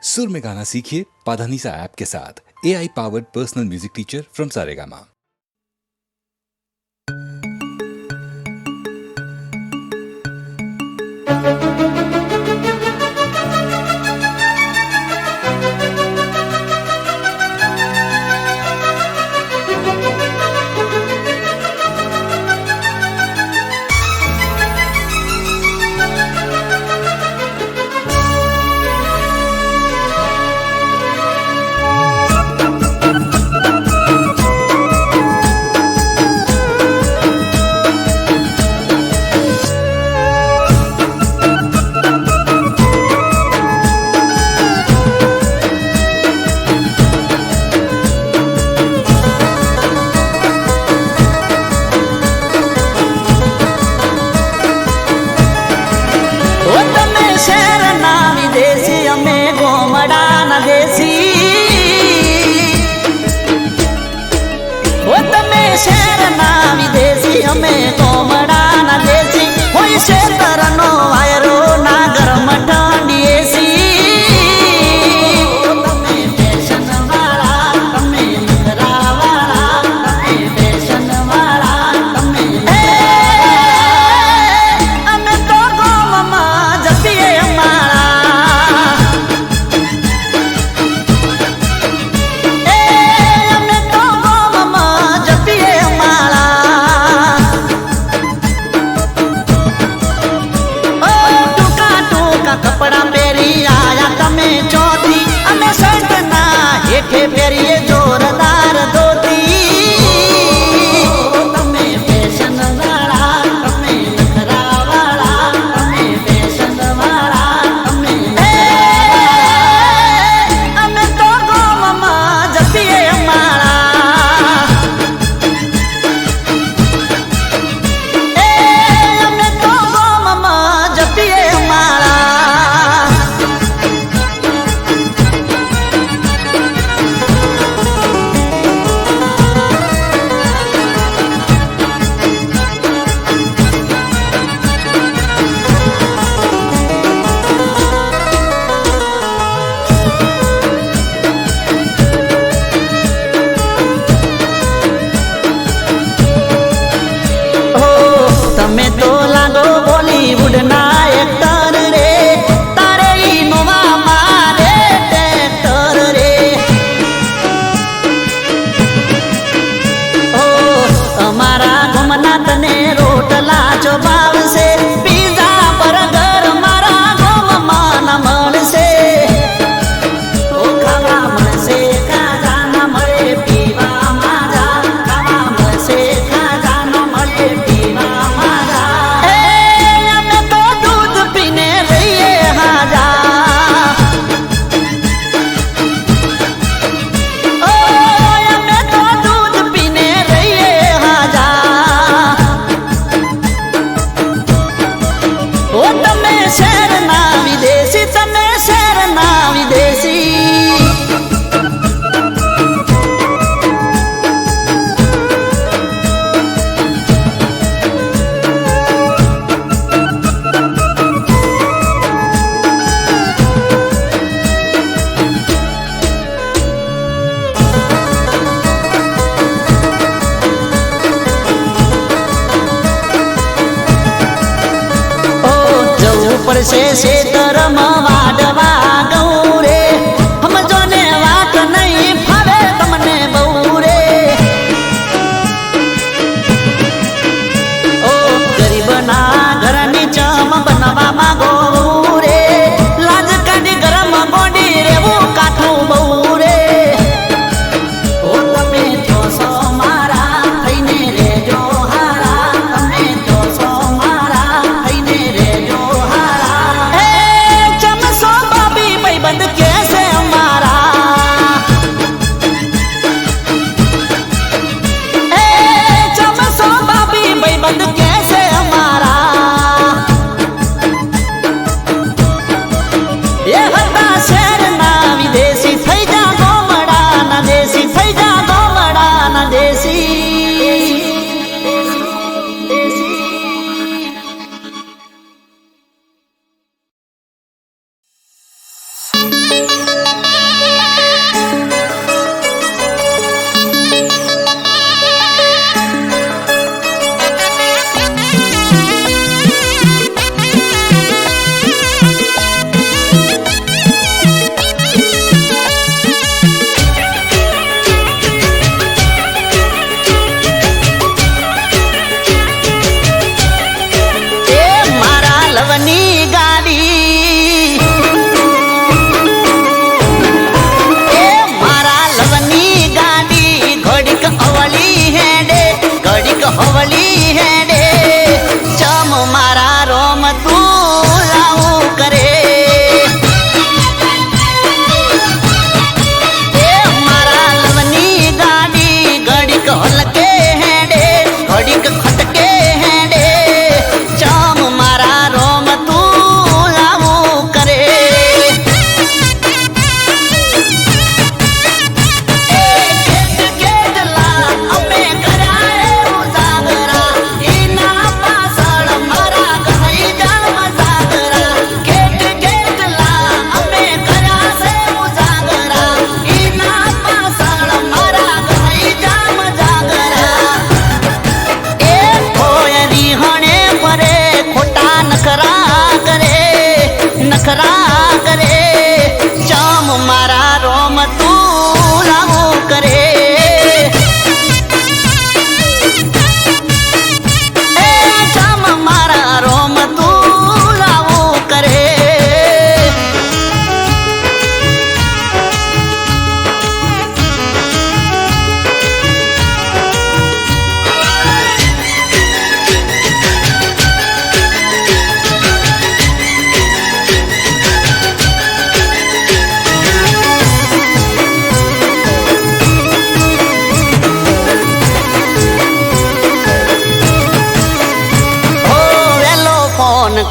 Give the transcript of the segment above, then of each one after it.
सुर में गाना सीखिए पाधानीसा ऐप के साथ AI powered personal music teacher from Saregama.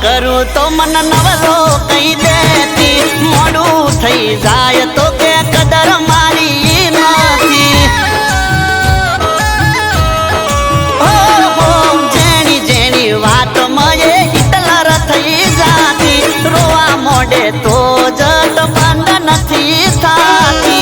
करूं तो मन नवरो कहीं देती मोड़ू थई जाए तो के कदर मारी नाती हो जेनी जेनी बात मये हिटलर थई जाती रोआ मोडे तो जट बंद नथी थाती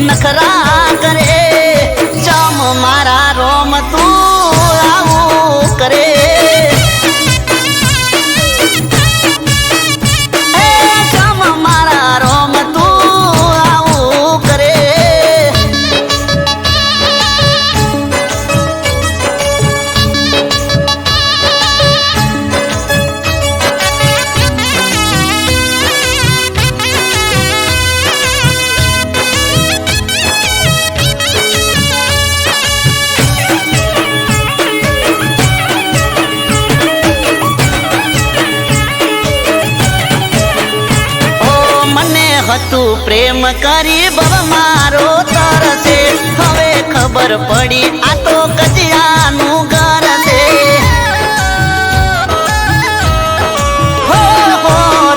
नखरा करे चम मारा रोम तू आऊ करे चम मारा रोम तू आऊ करे तू प्रेम करी बब मारो तरसे हवे खबर पड़ी आ तो कजियानु घर से हो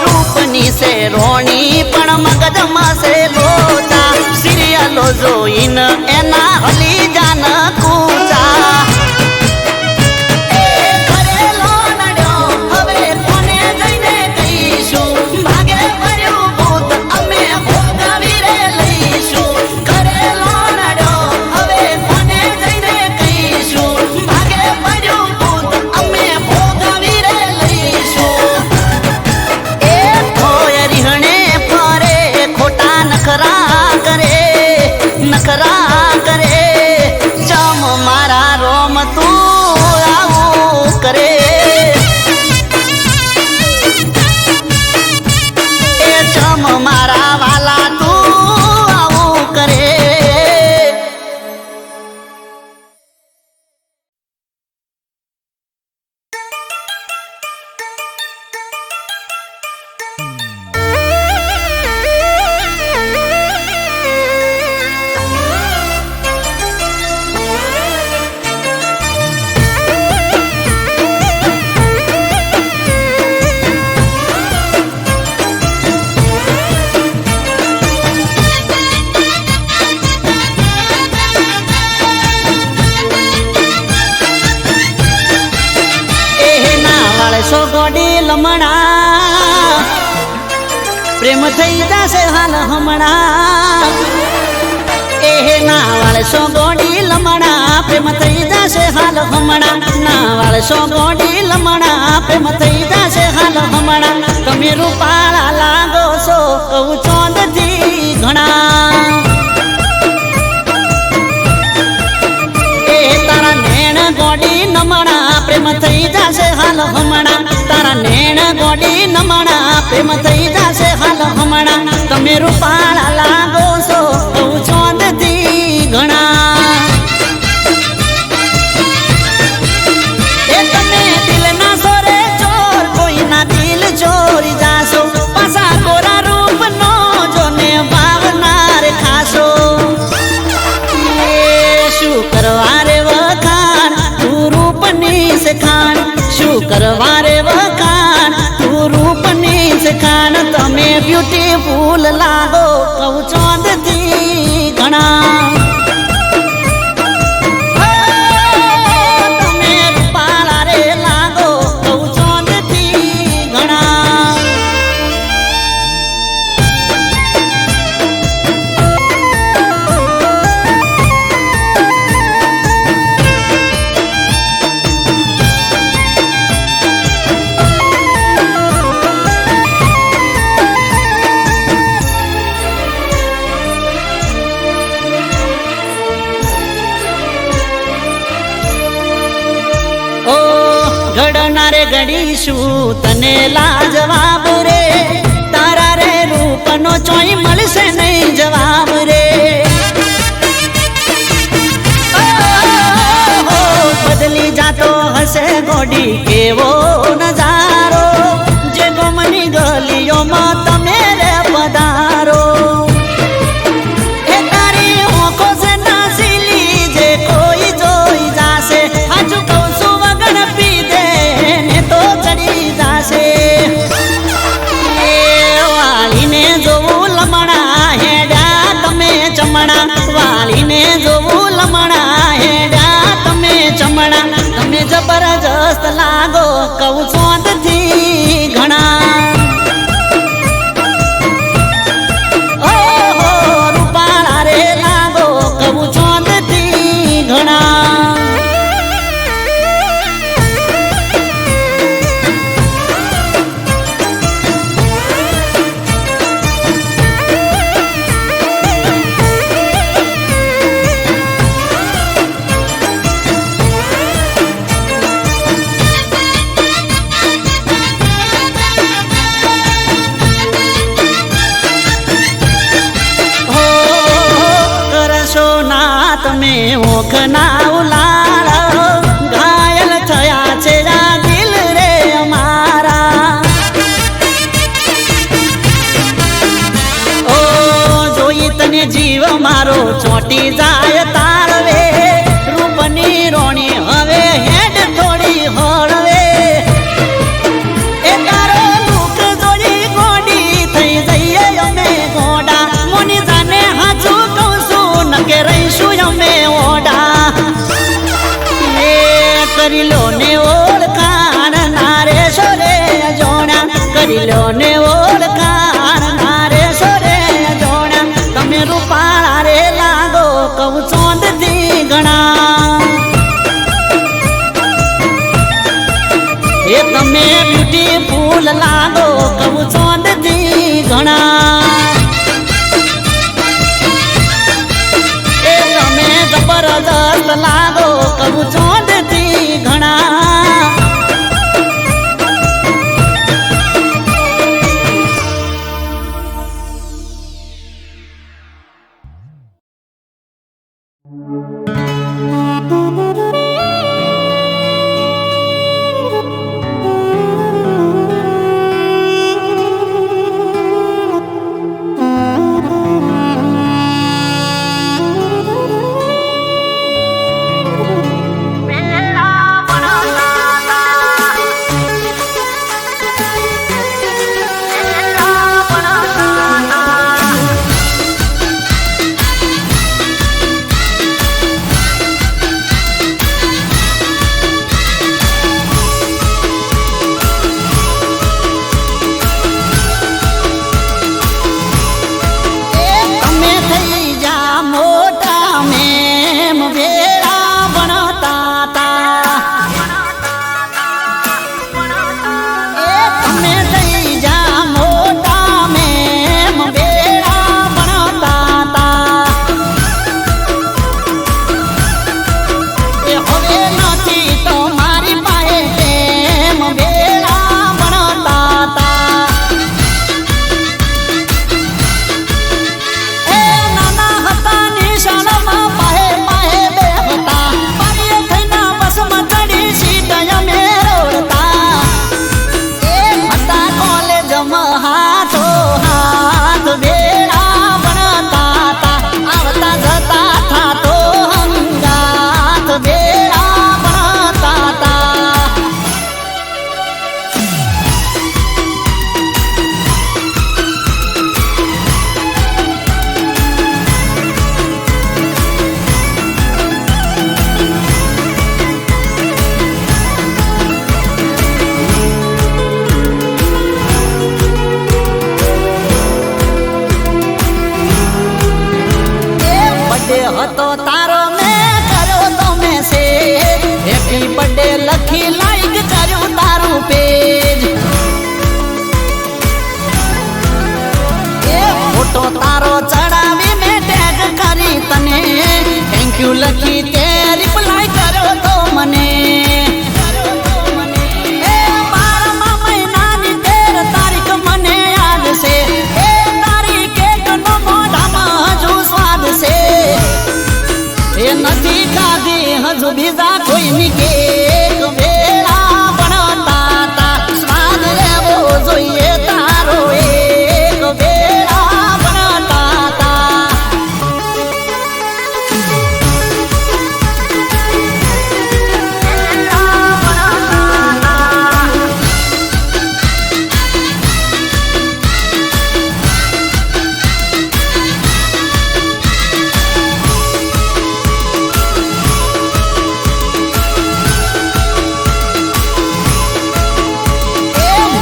रूपनी से रोणी पण मगजमा से लोचा सीरियलो जोइन एना हली जान कूचा नखरा ગોડી લમણા પ્રેમ થઈ જશે હાલ હમણાં એ ના વાળશો ગોડી લમણા પ્રેમ થઈ જશે હાલ હમણાં ના વાળશો ગોડી લમણા પ્રેમ થઈ જશે હાલ હમણાં તમે રૂપાળા લાગો છો કહું ચોંદથી ઘણા એ તારા નેણ ગોડી નમણા પ્રેમ થઈ જશે હાલ હમણાં તારા નેણ ગોડી નમણા પ્રેમ થઈ જશે હાલ હમણાં તમે રૂપાળા લાગો છો કહું ચોંદથી ઘણા એ તમે દિલના સોરે ચોર કોઈના દિલ ચોરી જાશો પાછા કોરા રૂપનો જોને ભાવનાર ખાશો શું કરવા રે વખાણ તું રૂપની સખાણ શું કરવા રે વખાણ તું રૂપની સખાણ તમે બ્યુટીફુલ લાગો કહું ચોંદથી ઘણા તમે રૂપાળા રે લાગો કહું ચોંદથી ઘણા ઘડનારે ઘડીશું તને લાજવાબ રે તારા રે રૂપનો ચોઈ મળશે નહીં જવાબ રે બદલી જાતો હશે ગોડી કેવો નજારો જે ગમની ગલીઓમાં તમે રે પધારો એ તારી ઓંખો છે નાસીલી જે કોઈ જોઈ જાશે હાજુ કહું છું વગર પીધે ને તો ચડી જાશે એ વાલીને જોવું લમણા હેડ્યા તમે ચમણા વાલીને જોવું લમણા હેડ્યા તમે ચમણા તમે જબરજસ્ત લાગો કહું ચોંદથી ઘણા ઓહો રૂપાળા રે લાગો કહું ચોંદથી ઘણા તમે ઓખ ના ઉલાળ ઘાયલ થયા છે આ દિલ રે અમારા ઓ જોઈ તને જીવ મારો ચોટી જાય તાળવે રૂપની રોણી હવે હેડ થોડી હળવે એ તારો દુઃખ જોડી ગોડી થઈ જઈએ અમે ગોડા મોની જાને હાજુ કહું છું નકે રહીશું અમે ઓડા એ કરી લો ને ઓળખાણ નારે સોરે જોણા કરી લો ને ઓળખાણ નારે સોરે જોણા તમે રૂપાળા રે લાગો કહું ચોંદથી ઘણા એ તમે બ્યુટીફુલ લાગો કહું ચોંદથી ઘણા જબરદસ્ત લાગો કહું ચોંદથી ઘણા તે રિપ્લાય કર્યો તો મને એ 12મા મહિનાની 13 તારીખ મને યાદ છે એ તારી કેકનો મોઢામાં હજુ સ્વાદ છે એ નથી ખાધી હજુ બીજા કોઈની કેક વેળા ભણતા તા સ્વાદ લેવો જોઈએ તારો એક વેળા ભણતા તા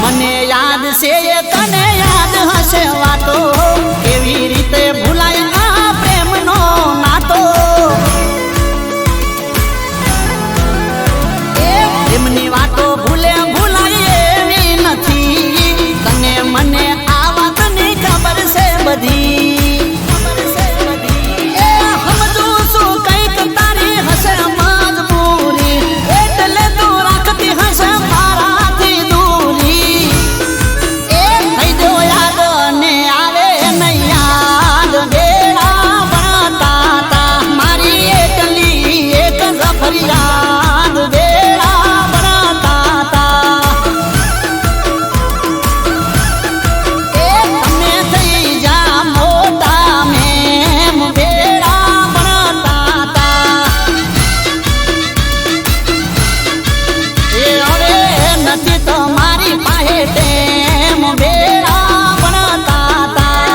મને યાદ છે એ તને યાદ હશે વાતો એવી રીતે ભૂલાય આ પ્રેમનો નાતો એ પ્રેમની વાતો ભૂલાય એવી નથી તને મને આ વાતની ખબર છે બધી એ સમજું છું કંઈક તારી હશે મજબૂરી એટલે તું રાખતી હશે મારાથી દૂરી એ થઈ જો યાદ ને આવે નહીં યાદ વેળા ભણતા તા મારી એટલી એક જ ફરિયાદ વેળા ભણતા તા એ તમે થઈ જા મોટા મેમ વેળા ભણતા તા એ હવે નથી તો મારી પાસે ટેમ વેળા ભણતા તા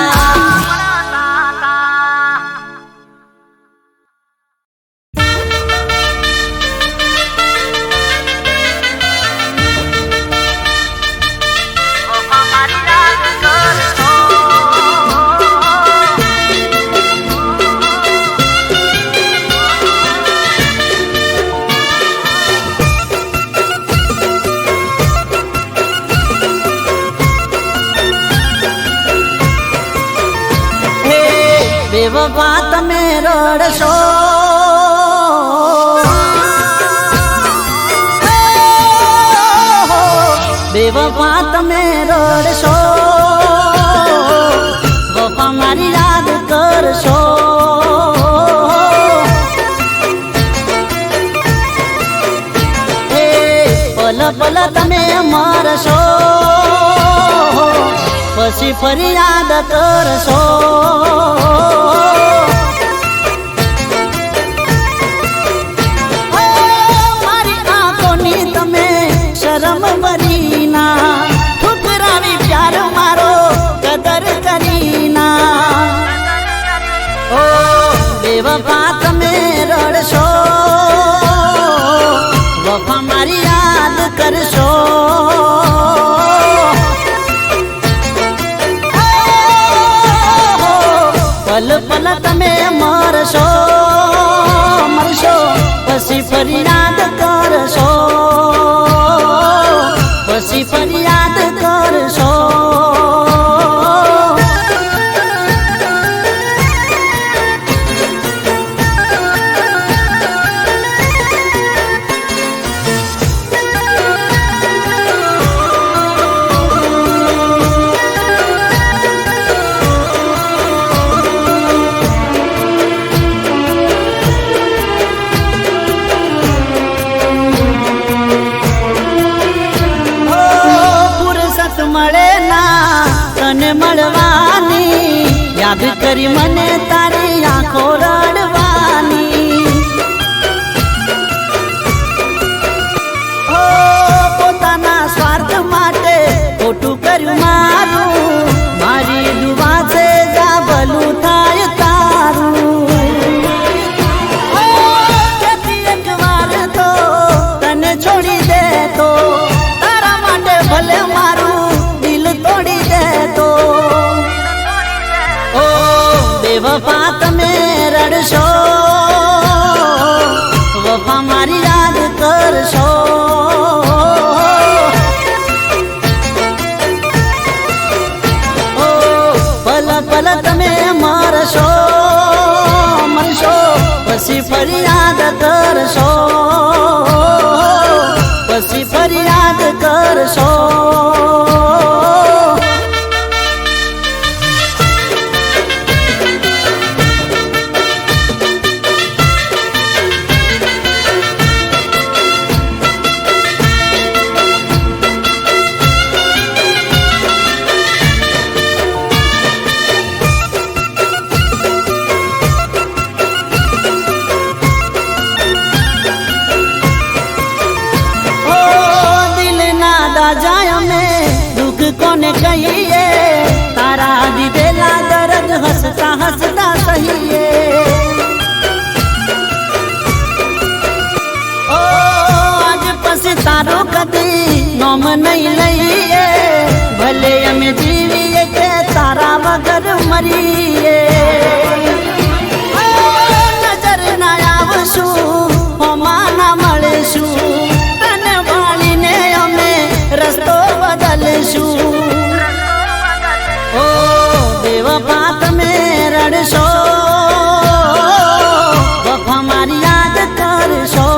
હે બેવફા તમે રડશો બેવફા તમે રડશો વફા મારી યાદ કરશો હે પલ પલ તમે મરશો પછી ફરિયાદ કરશો મારી આંખોની તમે શરમ ભરીના ઠુકરાવી પ્યાર મારો કદર કરીના ઓ બેવફા તમે રડશો વફા મારી યાદ કરશો પલ પલ તમે મરશો પછી ફરિયાદ કરશો પછી ફરિયાદ કરશો મળે ના તને મળવાની યાદ કરી મને તારી આંખો રડવાની પોતાના સ્વાર્થ માટે ખોટું કર્યું મારું મારી દુઆ છે જા ભલું થાય તારું એક વાર તો તને છોડી દે તો તારા માટે ભલે મારું તોડી દે તો ઓ બેવફા તમે રડશો વફા મારી યાદ કરશો ઓ પલ પલ તમે મરશો પછી ફરિયાદ કરશો પછી ફરિયાદ કરશો જાય અમે દુઃખ કોને કહીએ તારા દીધેલા દર્દ હસતા હસતા સહીએ ઓ આજ પછી તારો કદી નોમ નહીં લઈએ ભલે અમે જીવીએ કે તારા વગર મરીએ નજર ના આવશું હોમાં ના મળીશું રસ્તો બદલશું ઓ બેવફા તમે રડશો વફા મારી યાદ કરશો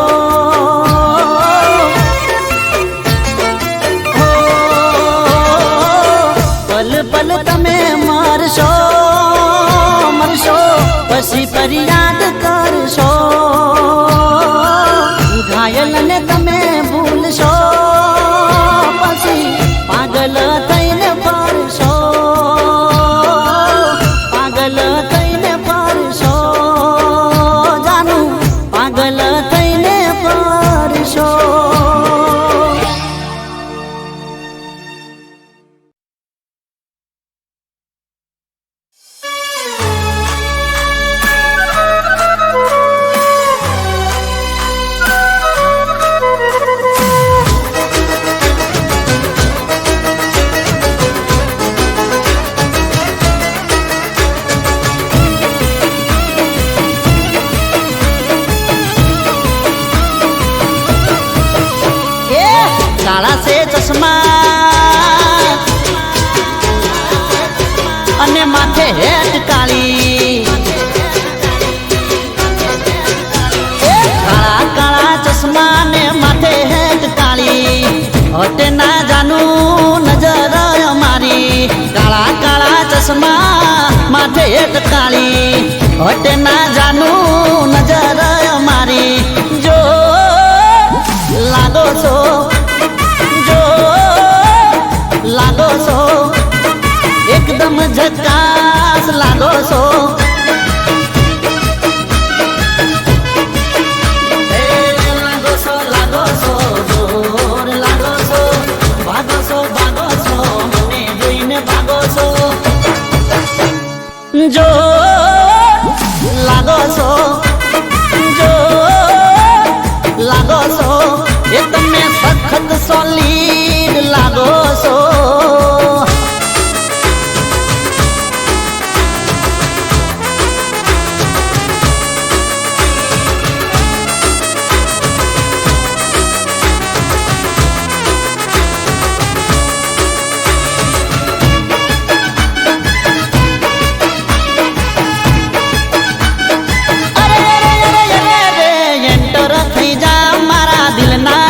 પલ પલ તમે મરશો પછી ફરિયાદ કરશો ઘાયલને તમે ભૂલશો પાગલ થઈને ફરશો પાગલ થઈને ફરશો જાનું પાગલ થઈને ફરશો કાળા સે ચશ્મા અને માથે હેટ કાળી કાળા કાળા ચશ્મા ને માથે હેટ કાળી હટે ના જાનું નજર અમારી કાળા કાળા ચશ્મા માથે હેટ કાળી હટે ના જાનું નજર અમારી જો લાગો છો લાગો છો એકદમ ઝકાસ લાગો છો લાગો છો જોર લાગો છો ભાગો છો મને જોઈને ભાગો છો જો લાગો છો જો લાગો છો એ તમે સખત સોલિડ લાગો છો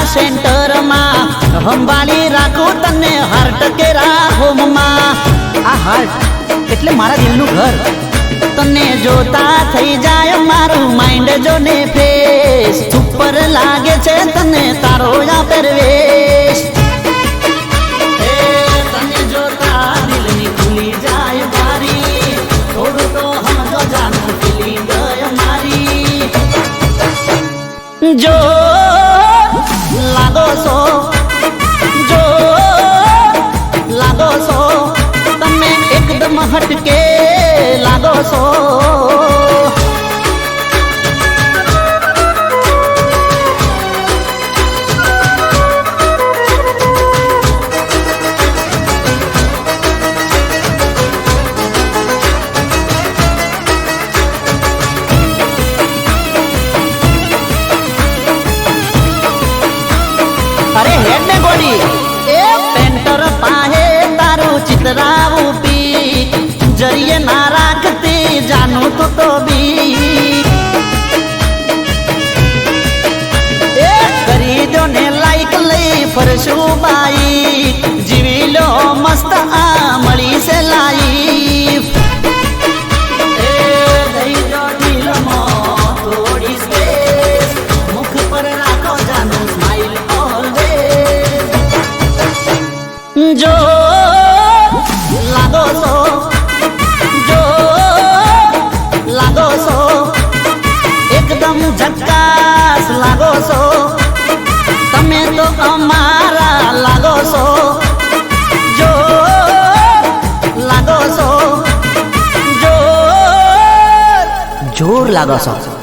સેન્ટરમાં સંભાળી રાખું તને હાર્ટ કેરા હોમમાં આ હાર્ટ એટલે મારા દિલનું ઘર તને જોતા થઈ જાય મારું માઇન્ડ જોને ફેસ સુપર લાગે છે તને તારો આ પહેરવેશ તને જોતા દિલની ખુલી જાય બારી થોડું તો સમજો જાનું ફીલિંગ મારી જો લાગો છો જો લાગો છો તમે એકદમ હટકે લાગો છો અરે હેડ ને ગોડી એ પેન્ટર પાહે તારું ચિતરાવું પી જરીએ ના રાખતી જાનું તો બી કરશું બાઈ જીવી લો મસ્ત આ મળી છે લાઈફ દઈ દો દિલમાં થોડી સ્પેસ મુખ પર રાખો જાનું સ્માઈલ ઓલવેઝ જો લાગો છો જો લાગો છો એકદમ ઝક્કાસ લાગો છો તમે તો અમારા લાગો છો જો લાગો છો જોર લાગો છો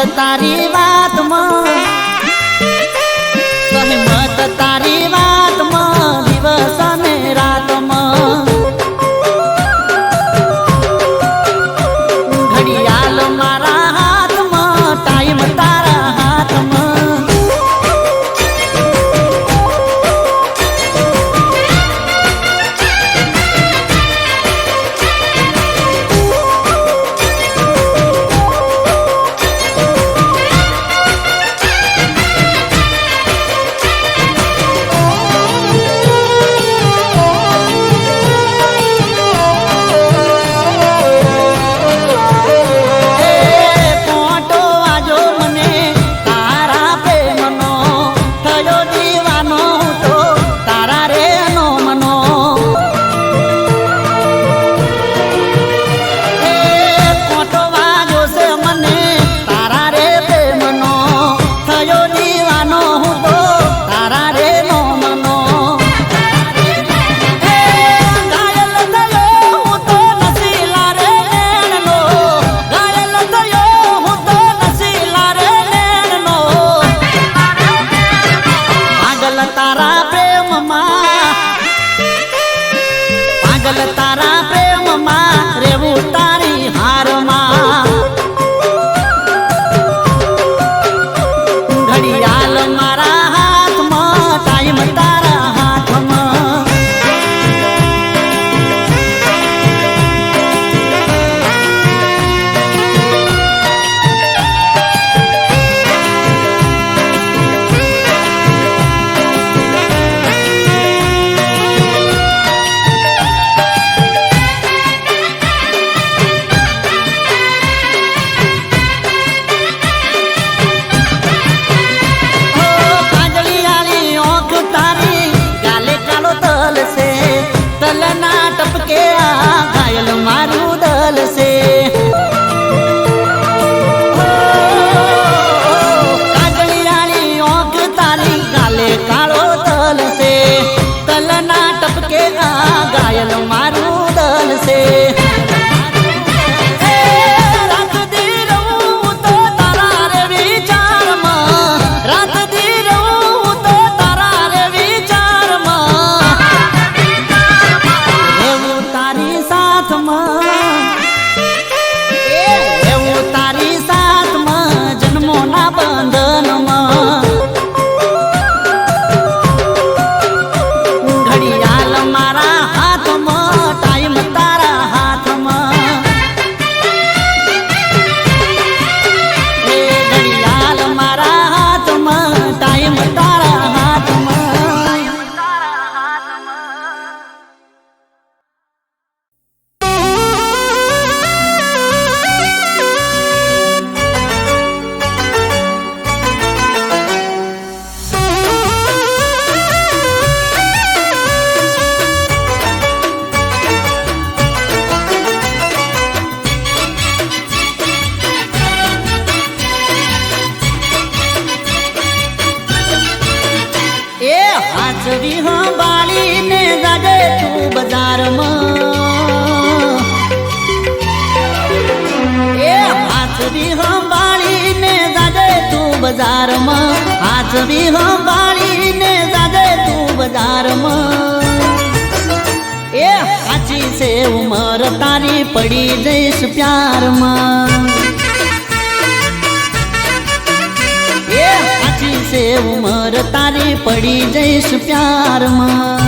તારી વાતમાં સહેમત તારી વાતમાં દિવસ અને રાતમાં ઘડિયાળ મારા હાથમાં ટાઈમ તારા હાથમાં તારા પ્રેમમાં રેવું તારી હારમાં ઘડિયાળ મારા હાથમાં ટાઈમ તારા હાથમાં ટપકે આ ઘાયલ મારું દલ છે કાગળિયાળી ઓંખ તારી ગાલે કાળો તલ છે તલના ટપકે આ ઘાયલ મારું દલ છે ઘડિયાળ મારા હાથમાં બજારમાં હાજરી સંભાળીને જાજે તું બજારમાં એ સાચી છે ઉમર તારી પડી જઈશ પ્યારમાં એ સાચી છે ઉમર તારી પડી જઈશ પ્યારમાં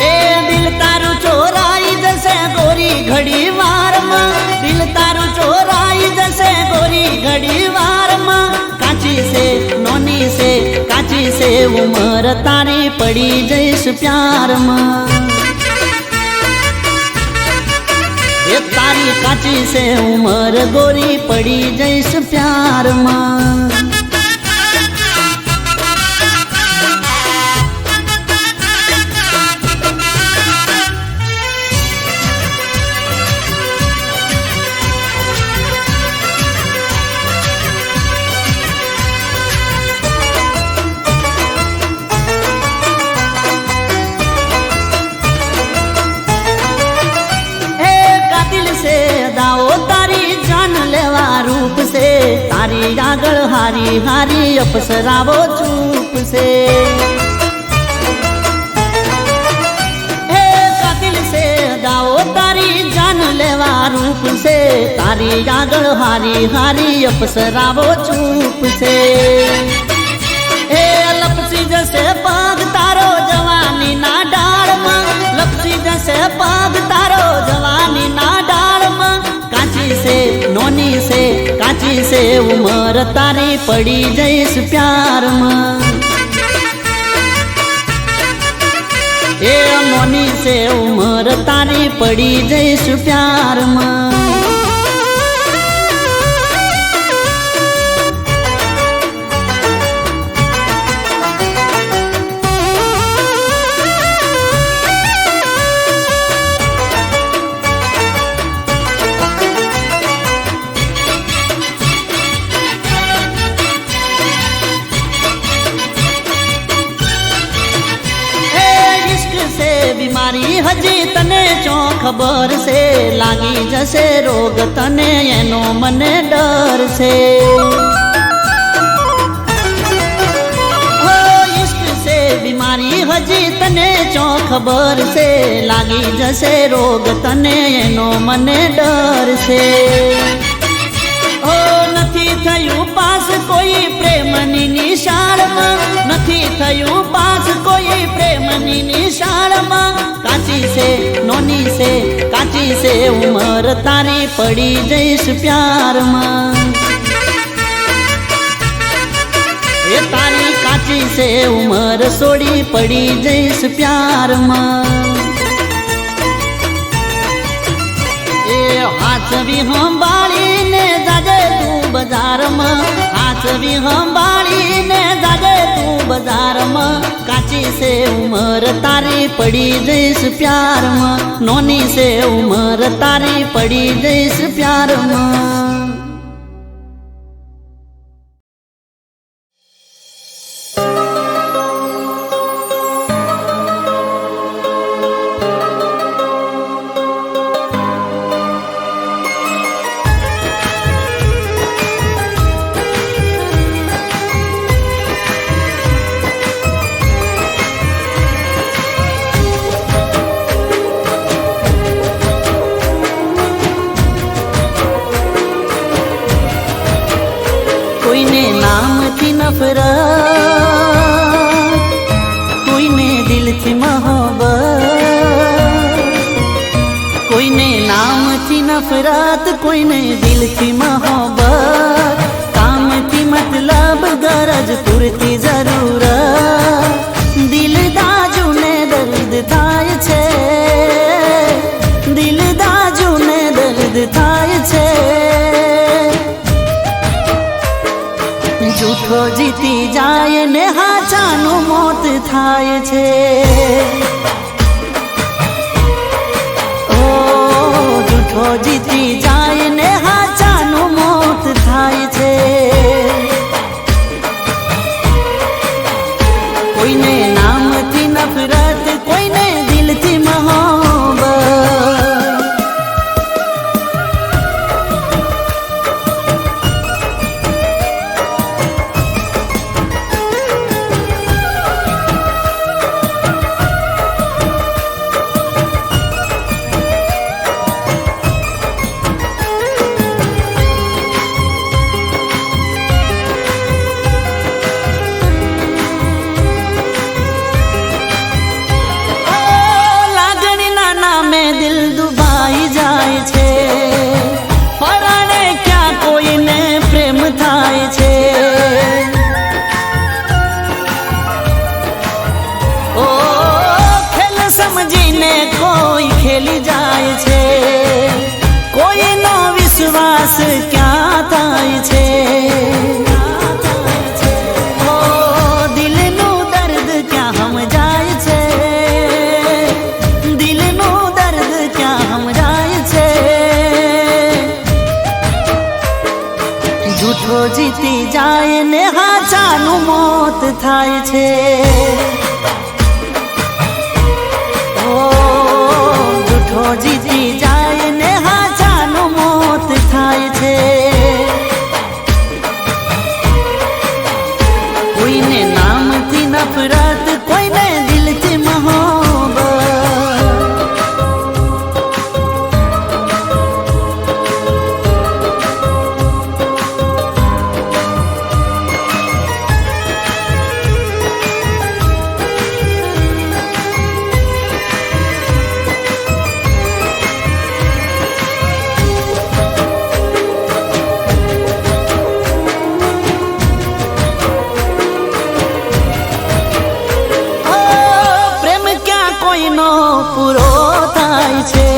એ દિલ તારું ચોરાઈ જશે ગોરી ઘડી વારમાં દિલ તારું ચોરાઈ જશે ગોરી ઘડી વારમાં કાચી છે નોની છે કાચી છે ઉમર તારી પડી જઈશ પ્યારમાં એ તારી કાચી છે ઉમર ગોરી પડી જઈશ પ્યારમાં તારી આગળ હારી હારી અપસરાવો ચૂપ છે હે કાતિલ છે દાઓ તારી જાન લેવા રૂપ છે તારી આગળ હારી હારી અપસરાવો ચૂપ છે હે લપસી જશે પગ તારો જવાની ના ડાળમાં લપસી જશે પગ તારો જવાની ના ડાળમાં કાચી છે નોની છે કાચી છે ઉમર તારી પડી જઈશ પ્યારમાં એ નોની છે ઉમર તારી પડી જઈશ પ્યારમાં બીમારી હજી તને ચો ખબર છે લાગી જશે રોગ તને એનો મને ડર છે હો ઈશ્ક છે બીમારી હજી તને ચો ખબર છે લાગી જશે રોગ તને એનો મને ડર છે હો નથી થયું પાસ કોઈ પ્રેમની નિશાળમાં નથી થયું પાસ કોઈ પ્રેમની નિશાળમાં કાચી છે નોની છે કાચી છે ઉમર તારી પડી જઈશ પ્યારમાં એ તારી કાચી છે ઉમર છોડી પડી જઈશ પ્યારમાં એ હાથવી સંભાળીને જાજે તું બજારમાં હાથવી સંભાળીને જાજે તું બજારમાં કાચી છે ઉમર તારી પડી જઈશ પ્યારમાં નોની છે ઉમર તારી પડી જઈશ પ્યારમાં કોઈને નામથી નફરત કોઈને દિલથી મોહબ્બત કોઈને નામથી નફરત કોઈને દિલથી મોહબ્બત કામથી મતલબ ગરજ પૂરતી જરૂરત દિલ દાજુને દર્દ થાય છે દિલ દાજુને દર્દ થાય છે જૂઠો જીતી જાય ને હાચાનું મોત થાય છે ઓ જૂઠો જીતી જાય ને હાચાનું મોત થાય છે કોઈને નામથી નફરત કોઈને દિલથી મોહબ્બત ખેલી જાય છે, કોઈનો વિશ્વાસ ક્યાં થાય છે, ઓ દિલનું દર્દ ક્યાં સમજાય છે, દિલનું દર્દ ક્યાં સમજાય છે, જૂઠો જીતી જાય ને હાચાનું મોત થાય છે, જૂઠો જીતી જાય ને હાચાનું મોત થાય છે, કોઈને નામથી નફરત, કોઈને દિલથી મોહબ્બત, પૂરો થાય છે,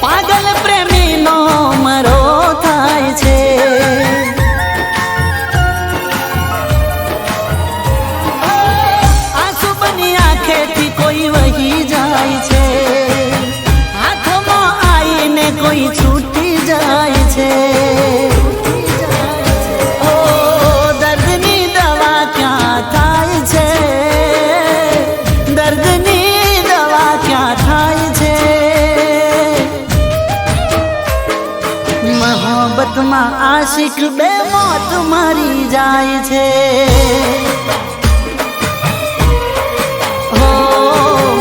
પાગલ પ્રેમીનો મરો થાય છે, આંસુ બની આંખેથી કોઈ વહી જાય છે, હાથમાં આવીને કોઈ છૂટી જાય છે, ઓ દર્દની દવા ક્યાં થાય છે, દર્દની થાય છે, મોહબ્બતમાં આશિક બે મોત મરી જાય છે, હો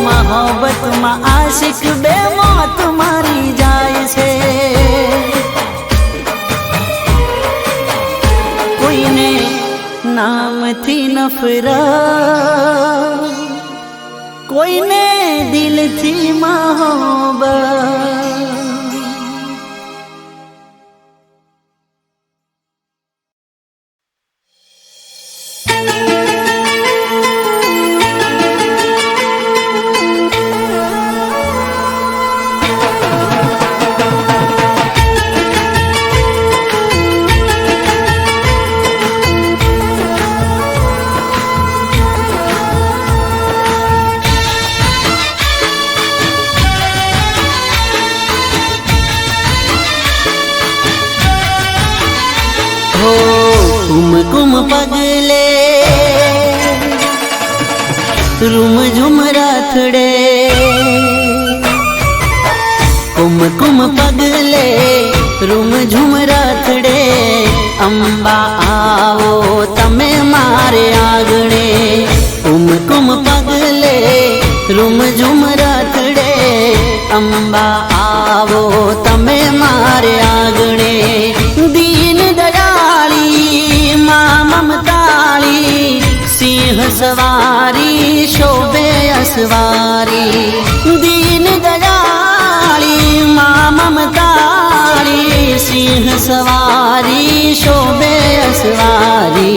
મોહબ્બતમાં આશિક બે મોત મરી જાય છે, કોઈને નામથી નફરત, કોઈને દિલથી મોહબ્બત, कुम पगले रूम झुम राथड़े, कुम पगले रूम झुम राथड़े, अंबा आवो तमे मारे आगणे, कुम पगले रूम झुम राथड़े, अंबा आवो तमे मारे आगणे, दीन दयाली मां ममताली, सिंह सवारी शोभे असवारी, दीन दयाली मां ममताली, सिंह सवारी शोभे असवारी,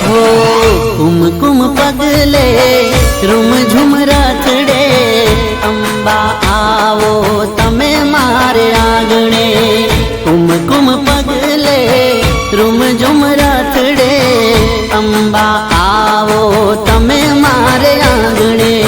हो कुम पगले रूम झुम राथड़े, अंबा आवो तमे मारे आंगणे, कुम पगले रूम झुम राथड़े, अंबा आवो तमे मारे आंगणे,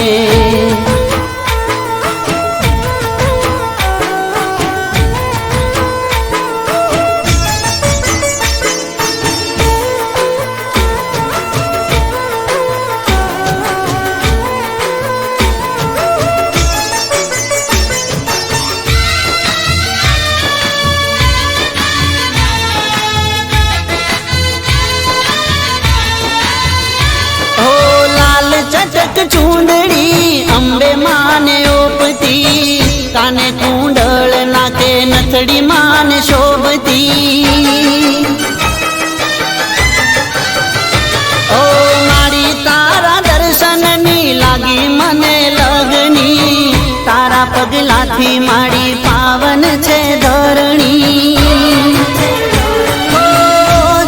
चूंदड़ी अंबे माने ओपती, काने कुंडल नाके नथड़ी माने शोभती, ओ मारी तारा दर्शन नी लागी मने लगनी, तारा पगलाथी मारी पावन छे धरणी,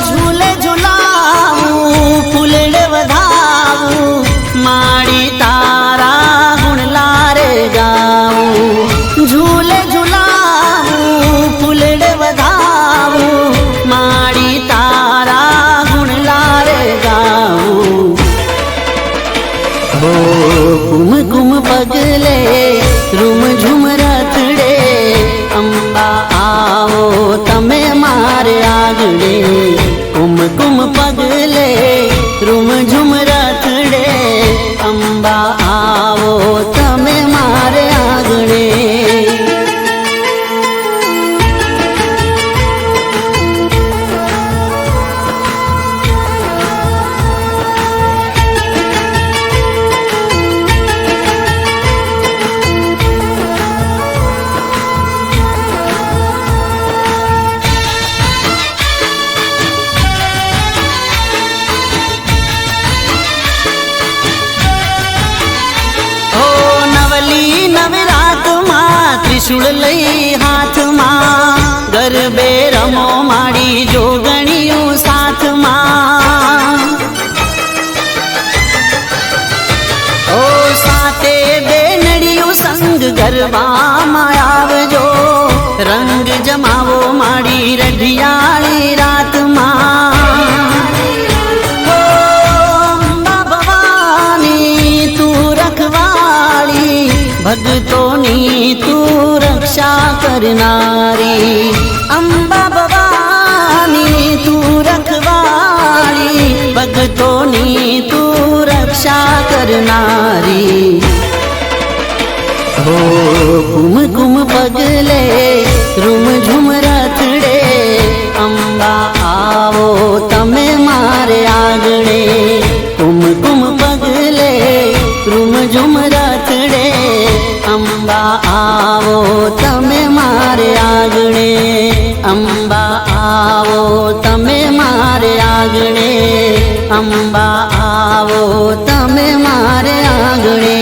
झूले झूलाऊ फूलड़े वधाऊ, माड़ी तारा गुण ला હો કુમકુમ પગલે રૂમ ઝુમ રથડે અંબા આવો તમે મારે આગળે કુમકુમ પગલે રૂમ ઝુમ રથડે અંબા આવો તમે મારે આગળે ત્રિશુળ લઈ હાથમાં ગરબે રમો માડી જોગણીયું સાથમાં ઓ સાતે બેનડિયું સંગ ગરબામાં આવજો રંગ જમાવો માડી રઢિયાળી રાતમાં ઓ અંબા ભવાની તું રખવાળી ભગતોની તું રક્ષા કરનારી અંબા ભવાની તું રખવાળી ભગતોની તું રક્ષા કરનારી હો કુમકુમ પગલે રૂમ ઝુમ રથડે અંબા આવો તમે મારે આગળે કુમકુમ પગલે રૂમ ઝુમ રથડે અંબા આવો તમે મારે આગળે અંબા આવો તમે મારે આગળે અંબા આવો તમે મારે આગળે